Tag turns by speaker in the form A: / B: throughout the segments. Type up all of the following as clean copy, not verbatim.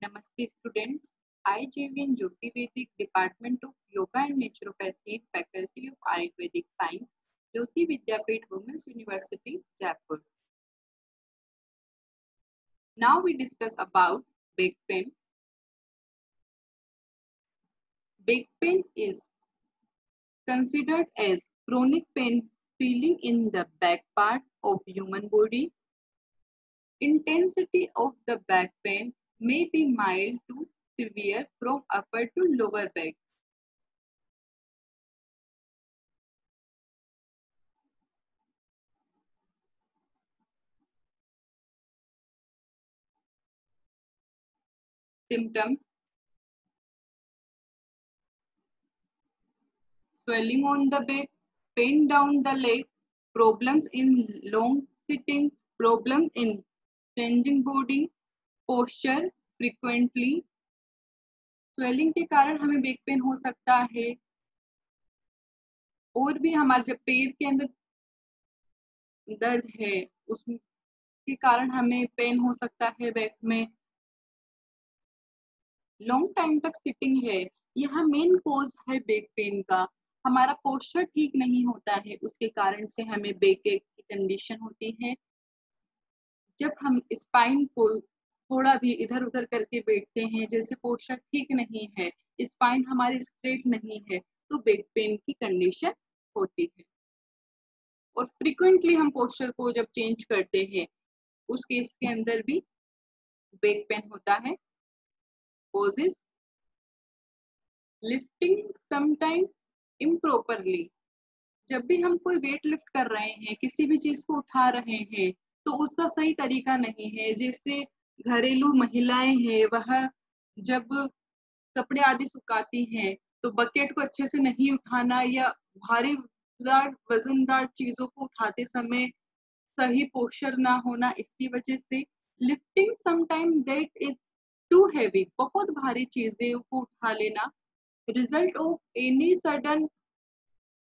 A: Namaste students. I JVN Jyoti Vedic Department of Yoga and Naturopathy, Faculty of Ayurvedic Science, Jyoti Vidyapeeth Women's University, Jaipur. Now we discuss about back pain. Back pain is considered as chronic pain feeling in the back part of human body. Intensity of the back pain may be mild to severe from upper to lower back. Symptoms: swelling on the back, pain down the leg, problems in long sitting, problem in changing body, posture frequently. Swelling के कारण हमें back pain हो सकता है और भी हमारे जब पैर के अंदर दर्द है उसके कारण हमें पेन हो सकता है बैक में। लॉन्ग टाइम तक सिटिंग है, यह मेन कोज है बैक पेन का। हमारा पोस्चर ठीक नहीं होता है, उसके कारण से हमें बैक एक की कंडीशन होती है। जब हम स्पाइन को थोड़ा भी इधर उधर करके बैठते हैं, जैसे पोस्चर ठीक नहीं है, स्पाइन हमारी स्ट्रेट नहीं है, तो बैक पेन की कंडीशन होती है। और फ्रीक्वेंटली हम पोस्चर को जब चेंज करते हैं, उस केस के अंदर भी बैक पेन होता है। Causes: lifting sometime improperly. जब भी हम कोई वेट लिफ्ट कर रहे हैं, किसी भी चीज को उठा रहे हैं, तो उसका सही तरीका नहीं है। जैसे घरेलू महिलाएं हैं, वह जब कपड़े आदि सुखाती हैं, तो बकेट को अच्छे से नहीं उठाना या भारी वजनदार चीजों को उठाते समय सही पोस्चर ना होना, इसकी वजह से lifting sometime that is too heavy, बहुत भारी चीजें को उठा लेना, result of any sudden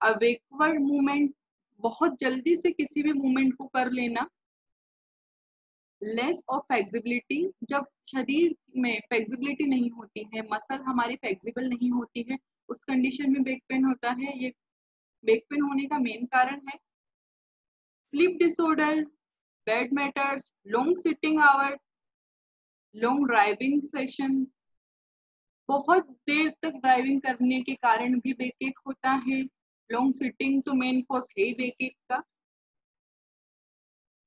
A: a backward movement, बहुत जल्दी से किसी भी मूवमेंट को कर लेना। लेस ऑफ फ्लेक्सिबिलिटी, जब शरीर में फ्लेक्सिबिलिटी नहीं होती है, मसल हमारी फ्लेक्सिबल नहीं होती है, उस कंडीशन में बैक पेन होता है। ये बैक पेन होने का मेन कारण है। Sleep disorder, bed mattress, long sitting hour, long driving session, बहुत देर तक ड्राइविंग करने के कारण भी बैक एक होता है। लॉन्ग सिटिंग तो मेन कॉज है बैक एक का।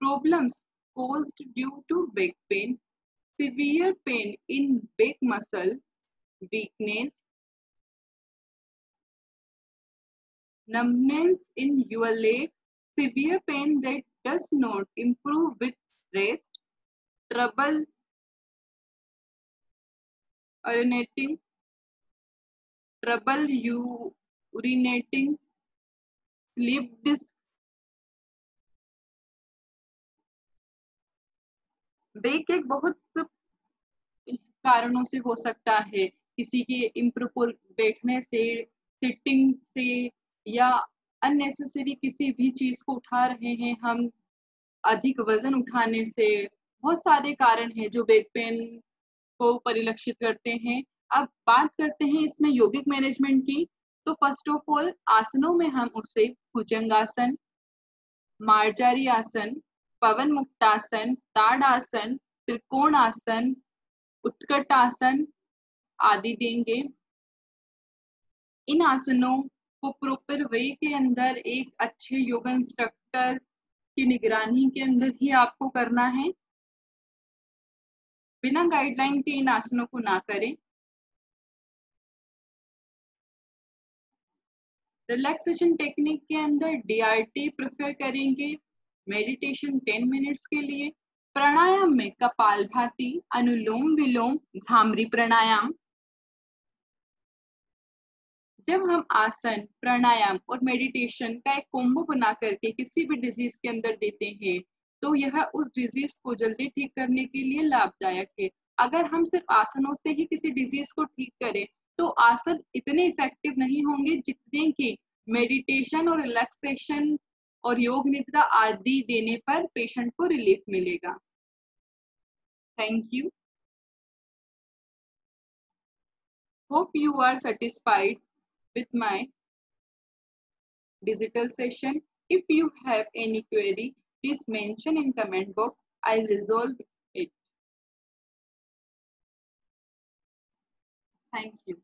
A: Problems caused due to back pain: severe pain in back muscle, weakness, numbness in your leg, severe pain that does not improve with rest, trouble urinating, trouble urinating, sleep disc। Back एक बहुत कारणों से हो सकता है, किसी के improper बैठने से, सिटिंग से, या अननेसेसरी किसी भी चीज को उठा रहे हैं हम, अधिक वजन उठाने से, बहुत सारे कारण हैं जो बैक पेन को परिलक्षित करते हैं। अब बात करते हैं इसमें योगिक मैनेजमेंट की। तो फर्स्ट ऑफ ऑल आसनों में हम उससे भुजंगासन, मार्जारी आसन, पवन मुक्तासन, ताड़ासन, त्रिकोण आसन, उत्कट आसन आदि देंगे। इन आसनों को प्रॉपर वे के अंदर एक अच्छे योगा इंस्ट्रक्टर की निगरानी के अंदर ही आपको करना है। बिना गाइडलाइन के इन आसनों को ना करें। रिलैक्सेशन टेक्निक के अंदर DRT प्रेफर करेंगे मेडिटेशन 10 मिनट्स के लिए। प्राणायाम में कपालभाति, अनुलोम विलोम, भ्रामरी प्राणायाम। जब हम आसन, प्राणायाम और मेडिटेशन का एक कॉम्बो बना करके किसी भी डिजीज के अंदर देते हैं, तो यह उस डिजीज को जल्दी ठीक करने के लिए लाभदायक है। अगर हम सिर्फ आसनों से ही किसी डिजीज को ठीक करें, तो आसन इतने इफेक्टिव नहीं होंगे जितने कि मेडिटेशन और रिलैक्सेशन और योग निद्रा आदि देने पर पेशेंट को रिलीफ मिलेगा। Thank you. Hope you are satisfied with my digital session. If you have any query, please mention in comment box. I'll resolve it. Thank you.